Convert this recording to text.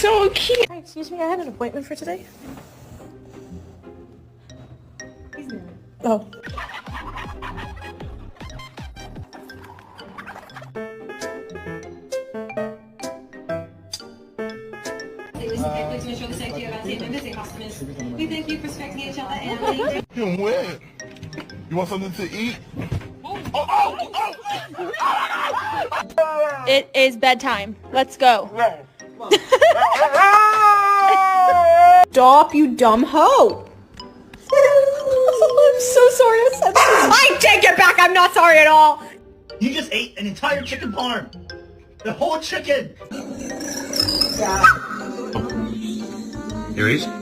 so cute. Hi, excuse me, I had an appointment for today. Oh. We thank you for respecting each other and You win. You want something to eat? It is bedtime. Let's go. Stop, you dumb hoe. I'm so sorry I said that. I take it back. I'm not sorry at all. You just ate an entire chicken parm. The whole chicken. Here he is.